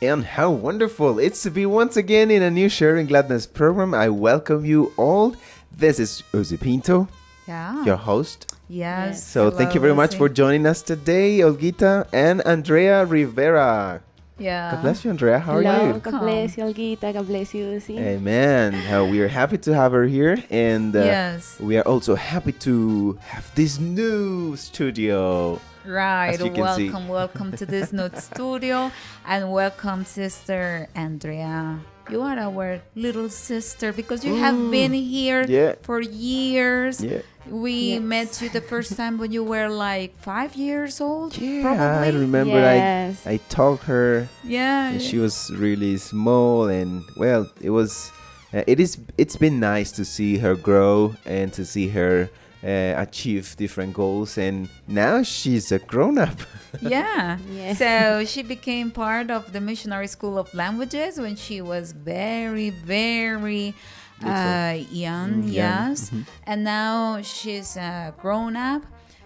And how wonderful it's to be once again in a new Sharing Gladness program. I welcome you all. This is Uzi Pinto, Yeah. your host. Yes. So thank you very much for joining us today, Olgita and Andrea Rivera. Yeah. God bless you, Andrea. How are Hello, you? God bless you, Olgita. God bless you, Uzi. Amen. We are happy to have her here. And Yes. we are also happy to have this new studio. Right. As you can see. Welcome to this new studio, and welcome, Sister Andrea. You are our little sister because you have been here Yeah. for years. Yeah. We Yes. met you the first time when you were like 5 years old. Yeah, probably. I remember Yes. I taught her. Yeah. And she was really small, and well, it's been nice to see her grow and to see her achieve different goals, and now she's a grown-up. Yeah. Yes. So she became part of the Missionary School of Languages when she was very, very young. Yes. And now she's grown up.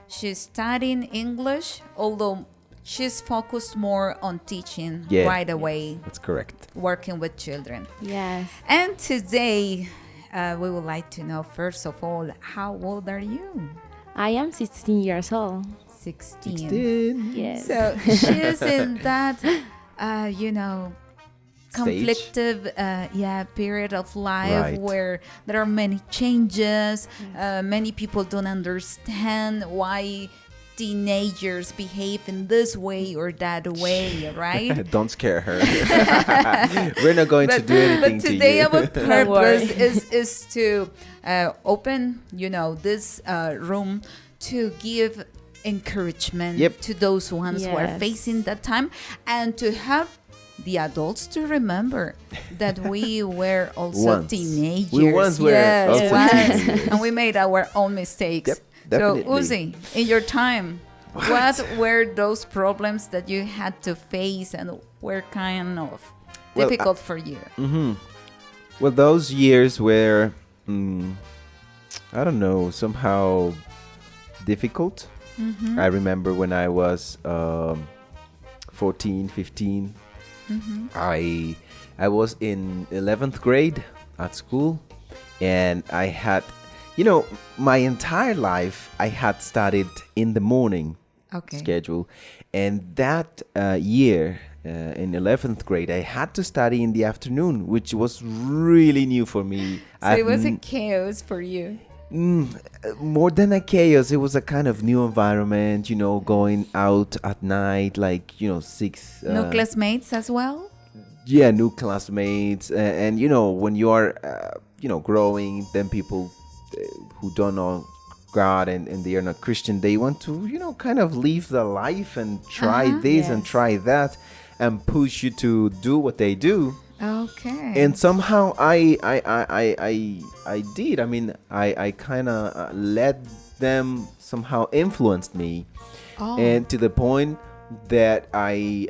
She's studying English, although she's focused more on teaching Yeah. right away, That's correct. working with children. Yes. And today, we would like to know, first of all, how old are you? I am 16 years old. 16. 16. Yes. So she's in that, conflictive, period of life Right. where there are many changes. Many people don't understand why teenagers behave in this way or that way, right? Don't scare her. We're not going to do anything but today to you. our purpose worry. is to open, this room to give encouragement Yep. to those ones who are Yes. facing that time, and to help the adults to remember that we were also Once. teenagers. We once were yes, also once. teenagers. And we made our own mistakes. Yep, so definitely. Uzi, in your time, what were those problems that you had to face and were kind of Well, difficult for you? Well, those years were, I don't know, somehow difficult. I remember when I was 14, 15, I was in 11th grade at school, and I had, my entire life I had studied in the morning Okay. schedule, and that year in 11th grade I had to study in the afternoon, which was really new for me. So it was a chaos for you. More than a chaos, it was a kind of new environment, going out at night, like, 6 No classmates as well? yeah, new classmates, and when you are growing, then people who don't know God and they are not Christian, they want to kind of live the life and try this and Yes. try that and push you to do what they do. Okay. And somehow I did. I mean, I kind of let them somehow influenced me, and to the point that I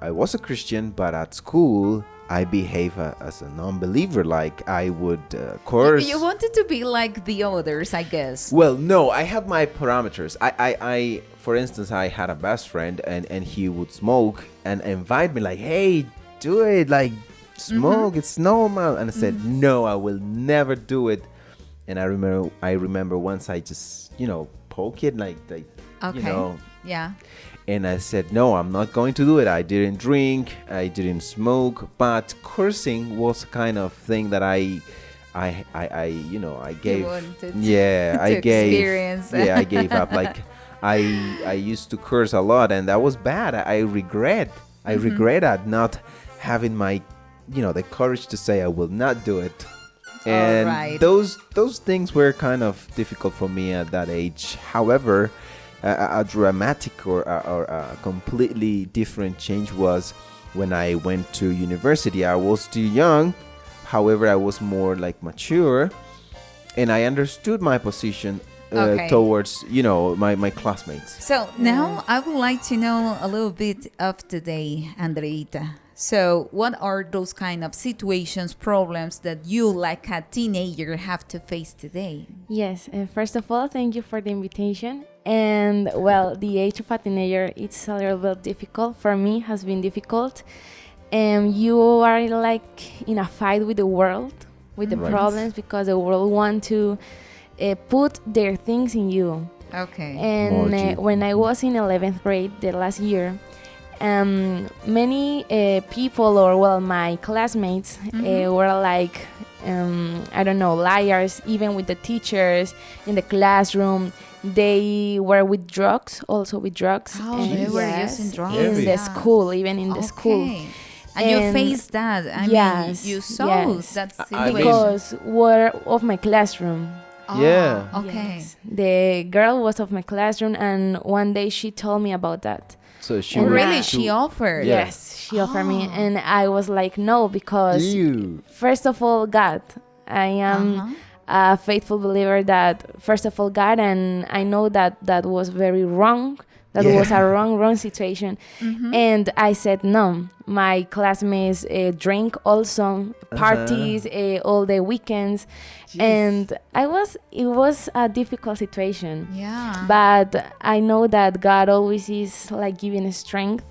was a Christian, but at school I behave as a non-believer. Like I would curse. You wanted to be like the others, I guess. Well, no, I had my parameters. I for instance, I had a best friend, and he would smoke and invite me like, hey, do it, like smoke, it's normal. And I said, no, I will never do it. And I remember once I just, poke it like Okay. Yeah. and I said, no, I'm not going to do it. I didn't drink, I didn't smoke, but cursing was kind of thing that I gave. wanted I to gave. experience. Yeah, I gave up. Like I used to curse a lot, and that was bad. I regret at not having my, the courage to say I will not do it. And Alright. those things were kind of difficult for me at that age. However, a dramatic or a completely different change was when I went to university. I was still young, however, I was more like mature, and I understood my position Okay. towards my classmates. So now I would like to know a little bit of today, Andreita. So what are those kind of situations, problems that you like a teenager have to face today? Yes. First of all, thank you for the invitation. And well, the age of a teenager, it's a little bit difficult. For me, has been difficult. and you are like in a fight with the world, with the Right. problems, because the world want to put their things in you. Okay. And Mold you. when I was in 11th grade, the last year, many people, or well, my classmates were like, I don't know, liars, even with the teachers in the classroom. They were with drugs, also with drugs. Oh, they were yes, using drugs. in the Yeah. school, even in the school. Okay. And you faced that. I yes, mean, you saw yes. that I situation. mean- Because were of my classroom. Yeah. Okay. Yes. The girl was of my classroom, and one day she told me about that. So she And would Really, Yeah. she offered. Yeah. Yes, she offered me, and I was like, no, because You. first of all, God, I am a faithful believer that first of all, God, and I know that that was very wrong. That Yeah. was a wrong situation. And I said no. My classmates drink also, parties all the weekends, and it was a difficult situation. Yeah. But I know that God always is like giving strength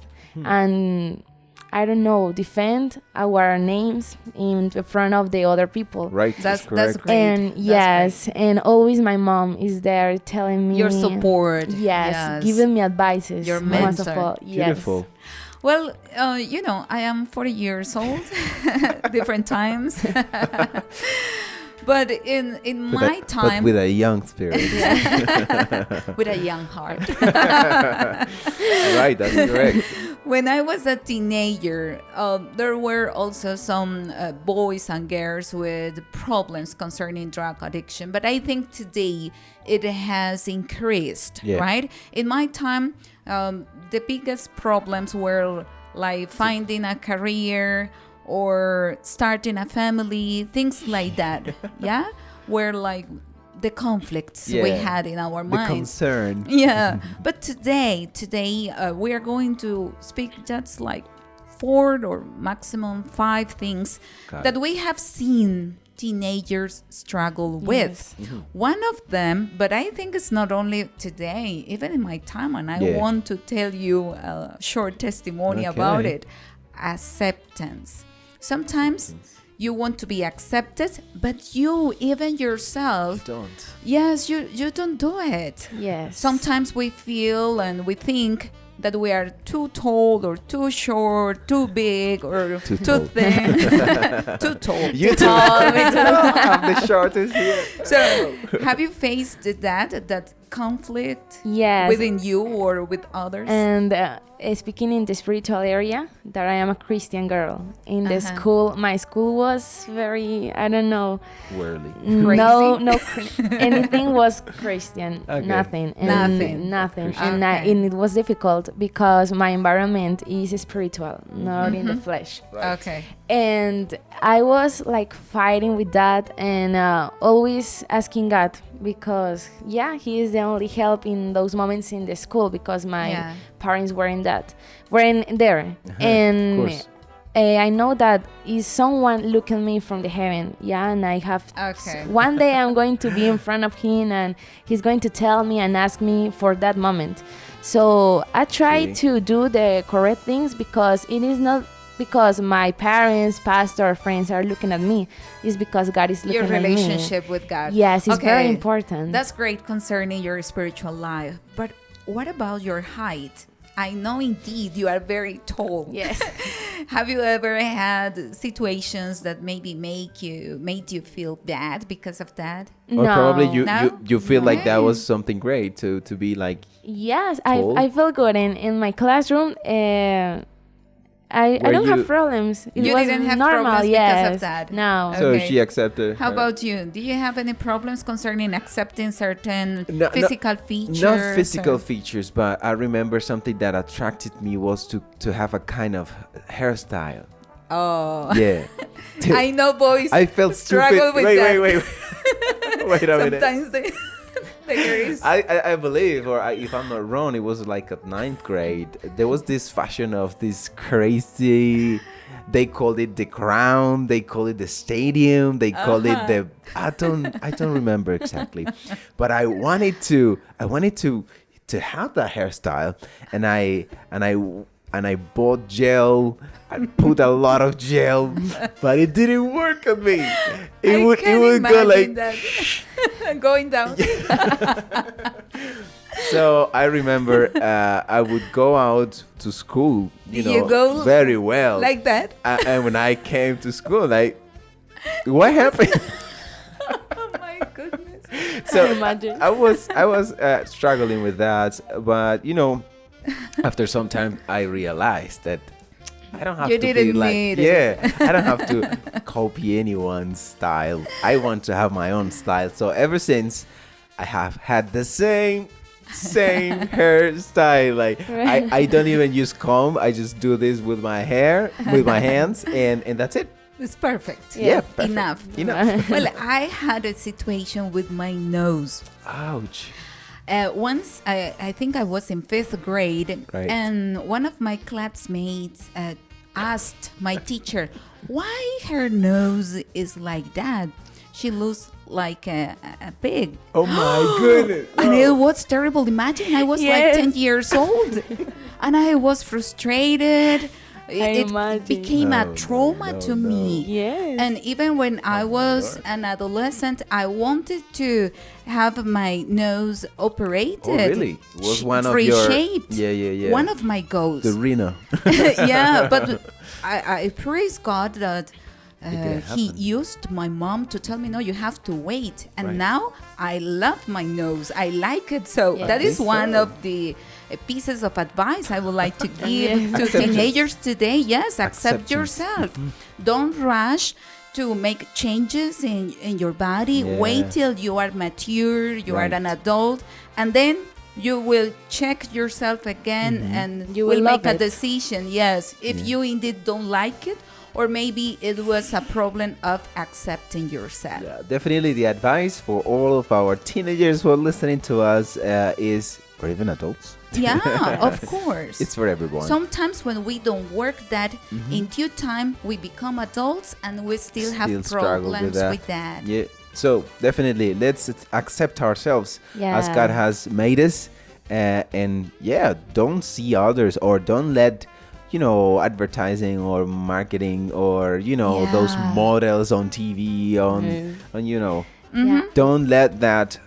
and I don't know, defend our names in the front of the other people. Right. That's correct. great. And That's yes, and always my mom is there telling me Your support. Yes, giving me advices. Your most of mentor. all. Beautiful. Yes. Well, you know, I am 40 years old, different times. But in my But time, with a young spirit. with a young heart. Right. That's correct. When I was a teenager, there were also some boys and girls with problems concerning drug addiction. But I think today it has increased, Yeah. right? In my time, the biggest problems were like finding a career or starting a family, things like that. Yeah? Where like the conflicts we Yeah. had in our The minds. concern. Yeah, but today we are going to speak just like 4 or maximum 5 things Got that it. we have seen teenagers struggle with. One of them, but I think it's not only today, even in my time, and I Yeah. want to tell you a short testimony about Okay. it. Acceptance. Sometimes you want to be accepted, but you, even yourself, Don't. yes, you don't do it. Yes. Sometimes we feel and we think that we are too tall or too short, too big or Too too tall. thin, too tall. You too tall. I'm the shortest here. So, have you faced that conflict Yes. within you or with others? And speaking in the spiritual area, that I am a Christian girl. In the Uh-huh. school, my school was very, I don't know, Whirly. anything was Christian. Okay. Nothing. Nothing. Nothing. Christian. And, Okay. and it was difficult because my environment is spiritual, not in the flesh. Okay. And I was like fighting with that and always asking God, because He is the only help in those moments in the school, because my Yeah. parents weren't there. And course. I know that is someone looking me from the heaven, and I have Okay. one day I'm going to be in front of him and he's going to tell me and ask me for that moment. So I try Okay. to do the correct things, because it is not because my parents, pastor, friends are looking at me. It's because God is looking Your at me. relationship with God. Yes, it's very Okay. important. That's great concerning your spiritual life. But what about your height? I know indeed you are very tall. Yes. Have you ever had situations that maybe made you feel bad because of that? Or probably you, No? you feel like that No. was something great to be like. Yes, Tall? I feel good in my classroom. I Were don't you- have problems. It You was didn't have normal, problems yes. because of that? No. So Okay. she accepted. How her- about you? Do you have any problems concerning accepting certain No, physical features? Not physical or- features, but I remember something that attracted me was to have a kind of hairstyle. Oh. Yeah. I know boys I felt struggle stupid. with wait, that. wait. Wait a minute. Sometimes there is. I believe, or if I'm not wrong, it was like at 9th grade. There was this fashion of this crazy. They called it the crown. They call it the stadium. They call it the. I don't remember exactly, but I wanted to have that hairstyle, and I and I bought gel. I put a lot of gel, but it didn't work on me. It would go like that. Going down. So I remember I would go out to school, you go very well. like that? And when I came to school, like, what happened? Oh my goodness. So Imagine. I was struggling with that, but after some time I realized that I don't have You to be didn't like, need it. I don't have to copy anyone's style. I want to have my own style. So ever since I have had the same hairstyle. Like Right. I don't even use comb. I just do this with my hair, with my hands, and that's it. It's perfect. Yeah, perfect. Enough. Well, I had a situation with my nose. Ouch. Once, I think I was in 5th grade, Right. and one of my classmates asked my teacher, why her nose is like that? She looks like a pig. Oh my goodness. And it was terrible. Imagine I was like Yes. 10 years old and I was frustrated. It imagine. became a No, trauma no, to no. me. Yes. And even when I was Lord. an adolescent, I wanted to have my nose operated. Oh, really? Was one of your reshaped. Yeah. One of my goals. the Rena. Yeah, but I praise God that didn't he happen. used my mom to tell me, no, you have to wait. And Right. now I love my nose. I like it. So Yeah. that is think one so. of the pieces of advice I would like to give Yes. to Acceptance. teenagers today. Yes, accept Acceptance. yourself. Don't rush to make changes in your body. Yeah. Wait till you are mature, you Right. are an adult, and then you will check yourself again and You will will make love a it. decision. Yes, if you indeed don't like it, or maybe it was a problem of accepting yourself. Yeah, definitely the advice for all of our teenagers who are listening to us is, or even adults. Yeah, of course. It's for everyone. Sometimes when we don't work that in due time, we become adults and we still have Still struggle problems with that. Yeah. So definitely, let's accept ourselves as Yeah. God has made us, and don't see others or don't let advertising or marketing or those Yeah. models on TV on Yeah. don't let that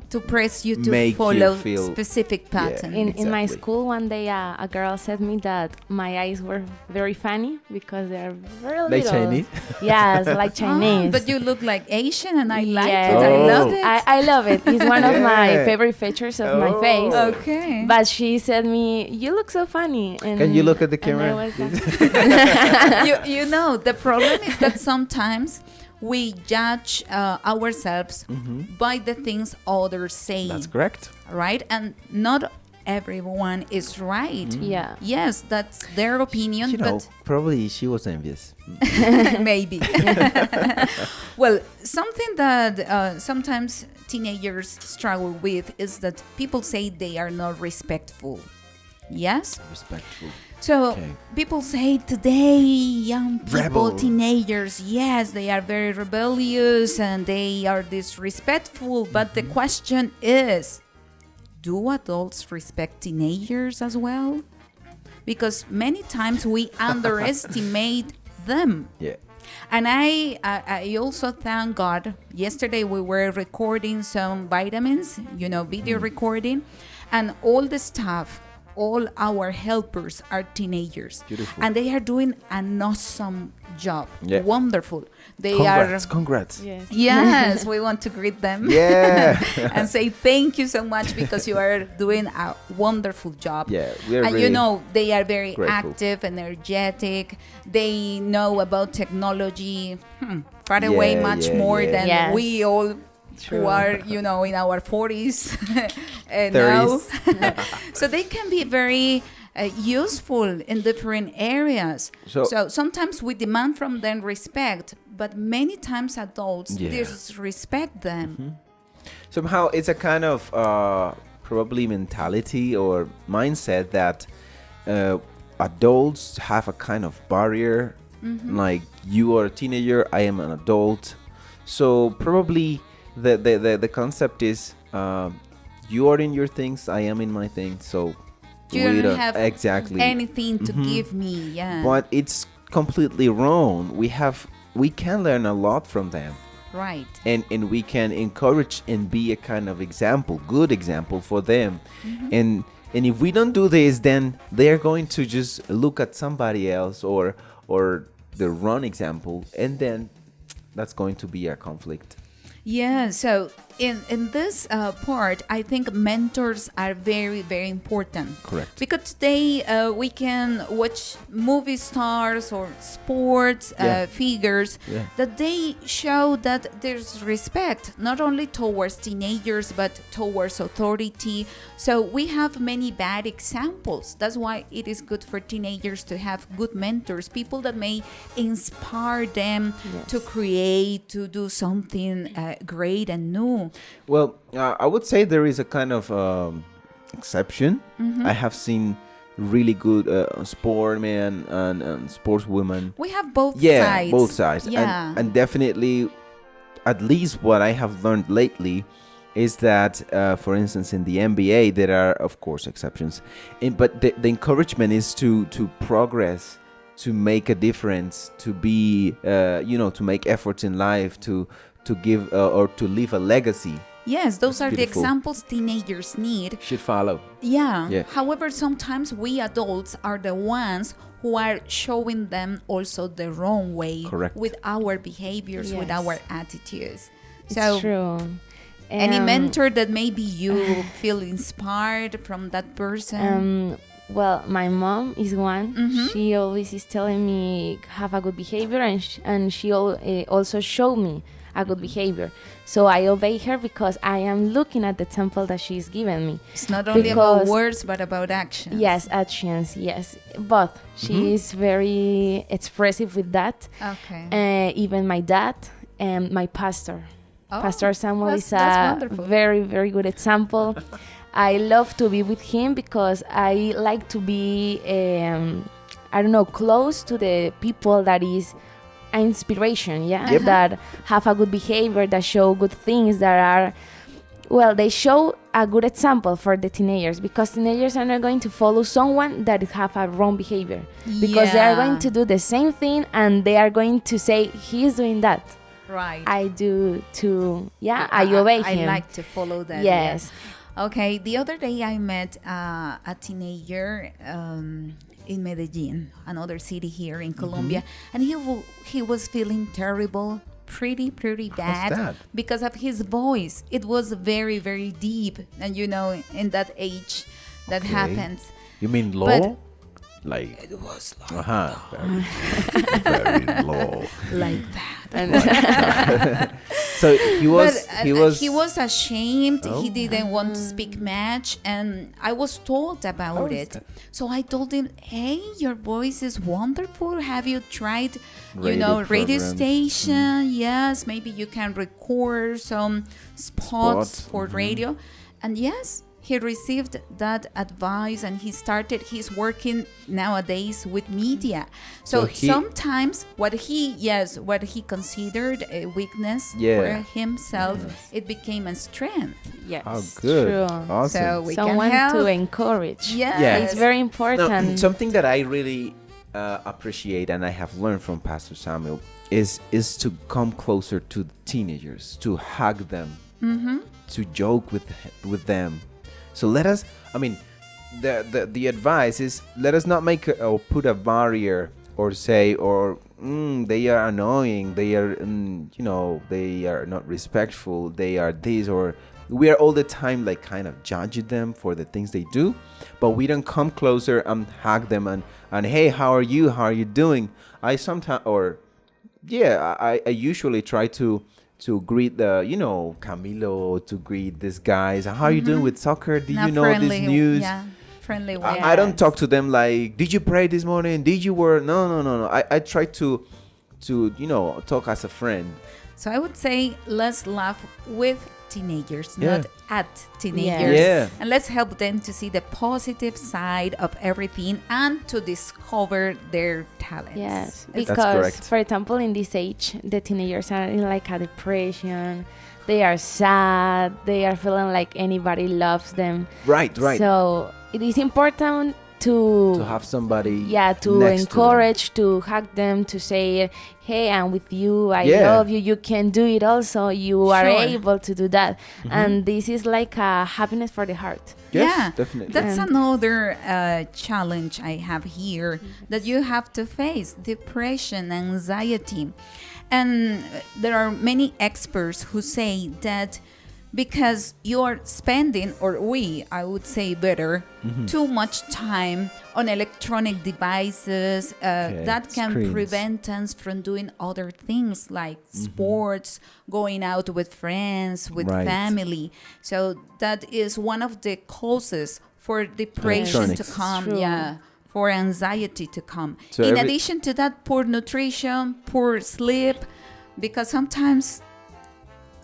To press you to Make you follow feel- specific pattern. In my Exactly. school one day, a girl said me that my eyes were very funny because they're very Like little. Chinese? Yes, like Chinese. But you look like Asian and I like Yes. it. I Oh. love it. I love it. It's one of my Yeah. favorite features of my Oh. face. Okay. But she said me, you look so funny. And Can you look at the and I camera? was like, you know, the problem is that sometimes we judge ourselves by the things others say, That's correct. right? And not everyone is right. yeah. Yes, that's their opinion, but Probably she was envious. maybe. Well, something that sometimes teenagers struggle with is that people say they are not respectful. Yes? Respectful. So Okay. people say today, young people, Rebel. teenagers, yes, they are very rebellious and they are disrespectful. But the question is, do adults respect teenagers as well? Because many times we underestimate them. Yeah. And I also thank God. Yesterday we were recording some vitamins, video recording, and all the staff, all our helpers are teenagers. Beautiful. And they are doing an awesome job. Yeah. Wonderful. They Congrats. Yes. Yes, we want to greet them. Yeah. And say thank you so much because you are doing a wonderful job. Yeah, we are And really they are very grateful. active, energetic. They know about technology far away Yeah, much yeah, more yeah. than Yes. we all True. who are, in our 40s now. 30s. So they can be very useful in different areas. So sometimes we demand from them respect, but many times adults Yeah. disrespect them. Somehow it's a kind of probably mentality or mindset that adults have a kind of barrier. Like, you are a teenager, I am an adult. So probably the concept is you are in your things, I am in my things. So You don't have exactly anything to give me. Yeah. But it's completely wrong. We can learn a lot from them. Right. And we can encourage and be a kind of good example for them. And if we don't do this, then they're going to just look at somebody else or the wrong example, and then that's going to be a conflict. Yeah, so in this part, I think mentors are very, very important. Correct. Because today we can watch movie stars or sports figures that they show that there's respect, not only towards teenagers, but towards authority. So we have many bad examples. That's why it is good for teenagers to have good mentors, people that may inspire them to create, to do something great and new. Well, I would say there is a kind of exception. I have seen really good sportmen and sportswomen. We have both sides. Yeah, both sides. Yeah. And definitely, at least what I have learned lately is that, for instance, in the NBA, there are, of course, exceptions. But the encouragement is to progress, to make a difference, to be, to make efforts in life, to give or to leave a legacy. Yes, those are beautiful. The examples teenagers need. Should follow. Yeah. However, sometimes we adults are the ones who are showing them also the wrong way. Correct. With our behaviors, with our attitudes. It's true. Any mentor that maybe you feel inspired from that person? Well, my mom is one. She always is telling me have a good behavior, and she also showed me a good behavior. So I obey her because I am looking at the example that she's given me. It's not only about words, but about actions. Yes, actions, yes. Both. She is very expressive with that. Okay. Even my dad and my pastor. Pastor Samuel is a wonderful. very, very good example. I love to be with him because I like to be, close to the people that is an inspiration, that have a good behavior, that show good things, that are, they show a good example for the teenagers, because teenagers are not going to follow someone that have a wrong behavior, because they are going to do the same thing and they are going to say, he's doing that. Right. I do too. Yeah, I obey him. I like to follow that. Yes. Yeah. Okay. The other day I met a teenager in Medellin, another city here in Colombia, and he was feeling terrible, pretty bad because of his voice. It was very, very deep, and in that age that happens. You mean low? But like it was like very low, like that. So he was ashamed. He didn't want to speak much, and I was told about it. So I told him, "Hey, your voice is wonderful. Have you tried, radio station? Yes, maybe you can record some spots for radio." And yes, he received that advice, and he's working nowadays with media. So sometimes what he considered a weakness for himself, it became a strength. Yes. Oh, good. True. Awesome. So we Someone can help to encourage. Yes. It's very important. No, something that I really appreciate and I have learned from Pastor Samuel is to come closer to the teenagers, to hug them, to joke with them. So let us, the advice is, let us not make or put a barrier or say, they are annoying, they are, they are not respectful, they are this, or we are all the time like kind of judging them for the things they do, but we don't come closer and hug them and hey, how are you doing? I usually try to greet the, Camilo, to greet these guys. How are you doing with soccer? Did you know this news? Yeah, friendly way. I don't talk to them like, did you pray this morning? Did you work? No. I try to talk as a friend. So I would say let's laugh with teenagers, not at teenagers. Yeah. And let's help them to see the positive side of everything and to discover their talents. Yes, That's because, correct. for example, in this age, the teenagers are in like a depression. They are sad. They are feeling like anybody loves them. Right. So it is important to have somebody to next encourage, to hug them, to say, hey, I'm with you, I Yeah. love you, you can do it also, you are Sure. able to do that. And this is like a happiness for the heart. Yes, Yeah, definitely. That's another challenge I have here that you have to face: depression, anxiety. And there are many experts who say that because you're spending, or I would say better, too much time on electronic devices, that can screens. prevent us from doing other things like sports, going out with friends, with Right. family. So that is one of the causes for depression to Electronics. come. True. Yeah. For anxiety to come. So In every- addition to that, poor nutrition, poor sleep, because sometimes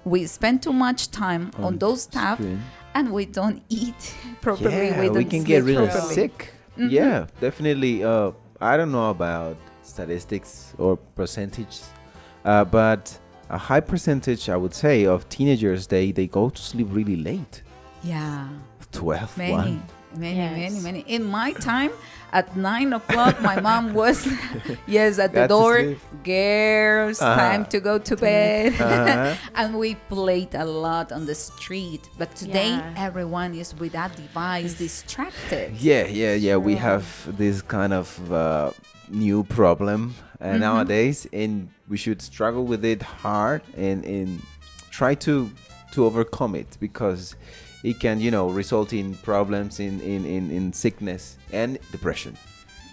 we spend too much time on those stuff screen. and we don't eat properly. Yeah, we we don't can sleep get really properly. sick. Yeah, definitely. I don't know about statistics or percentages, but a high percentage, I would say, of teenagers, they go to sleep really late. Yeah. 12, Many, 1. Yes. many. In my time, at 9 o'clock, my mom was, at the Got to door. sleep. Girls, Uh-huh. time to go to bed. Uh-huh. And we played a lot on the street. But today, Yeah. everyone is with that device, distracted. Yeah. We have this kind of new problem nowadays, and we should struggle with it hard and try to overcome it, because it can, result in problems in sickness and depression.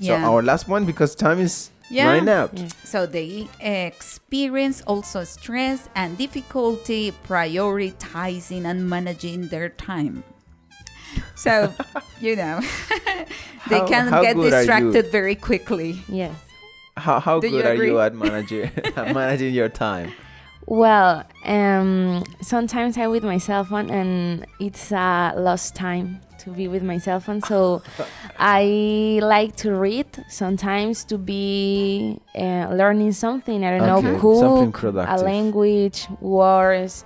So Yeah. our last one, because time is Yeah. running out. Yeah. So they experience also stress and difficulty prioritizing and managing their time. So, they How- can how get good are you? distracted very quickly. Yes. How Do you good are you agree? at managing your time? Well, sometimes I'm with my cell phone and it's a lost time to be with my cell phone. So I like to read sometimes, to be learning something. I don't Okay, know, cook, something a productive. language, words.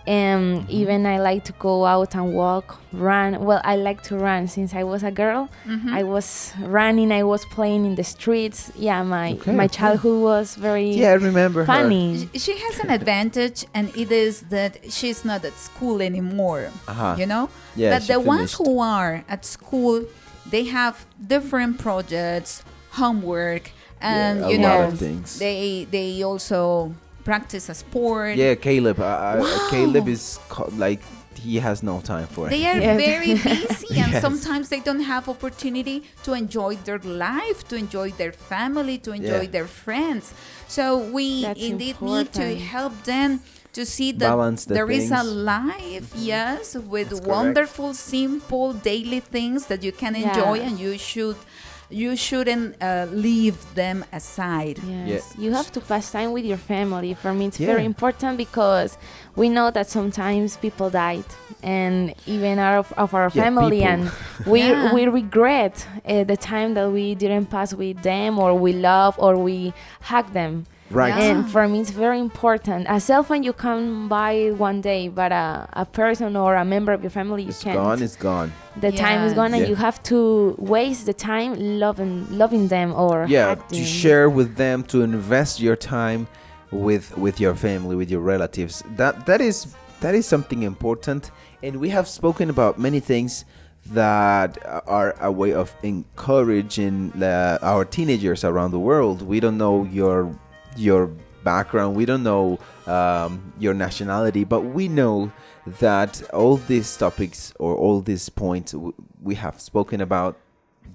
Even I like to go out and walk, run. Well, I like to run since I was a girl. I was running, I was playing in the streets. Yeah, my Okay. childhood was very Yeah, I remember her. funny. She has an advantage, and it is that she's not at school anymore. Uh-huh. Yeah, That she the ones finished. who are at school, they have different projects, homework, and Yeah, a lot of things. they also practice a sport. Yeah, Caleb. Caleb is like, he has no time for They it. are Yes. very busy, and Yes. sometimes they don't have opportunity to enjoy their life, to enjoy their family, to enjoy Yeah. their friends. So we That's indeed need to important. help them to see that Balance the there is a things. life, yes, with That's correct. wonderful, simple daily things that you can enjoy, Yeah. and you shouldn't leave them aside. Yes. Yeah. You have to pass time with your family. For me, it's Yeah. very important because we know that sometimes people died, and even out of our Yeah, family, people. and we Yeah. we regret the time that we didn't pass with them, or we love, or we hug them. Right. Yeah. And for me, it's very important. A cell phone you can buy one day, but a person or a member of your family, you It's can't. gone. It's gone. The time is gone, and Yeah. you have to waste the time loving them or Yeah, hug to them. share with them, to invest your time with your family, with your relatives. That is something important, and we have spoken about many things that are a way of encouraging our teenagers around the world. We don't know your background, we don't know your nationality, but we know that all these topics or all these points we have spoken about,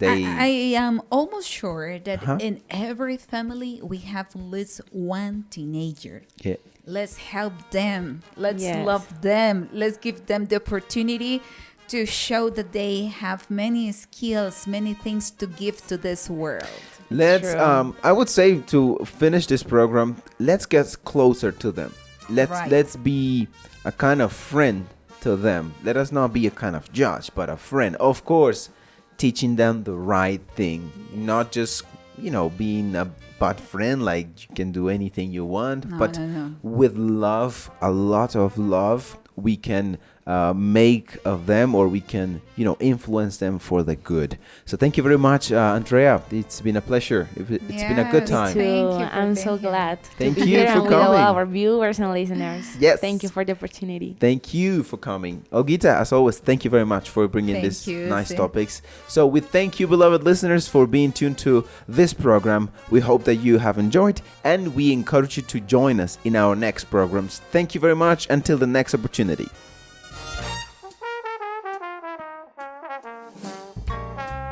I am almost sure that Uh-huh. in every family we have at least one teenager. yeah, Let's help them. Let's Yes. love them. Let's give them the opportunity to show that they have many skills, many things to give to this world. let's True. I would say, to finish this program, let's get closer to them. Right. Let's be a kind of friend to them. Let us not be a kind of judge, but a friend. Of course, teaching them the right thing, not just being a bad friend, like you can do anything you want, No, but no. with love, a lot of love, we can make of them, or we can, influence them for the good. So thank you very much, Andrea. It's been a pleasure. It's been a good time. Too. Thank you for I'm being so here. glad Thank to be you here for and with all coming. our viewers and listeners. Yes. Thank you for the opportunity. Thank you for coming. Olgita, as always, thank you very much for bringing Thank these you, nice Sim. topics. So we thank you, beloved listeners, for being tuned to this program. We hope that you have enjoyed, and we encourage you to join us in our next programs. Thank you very much. Until the next opportunity.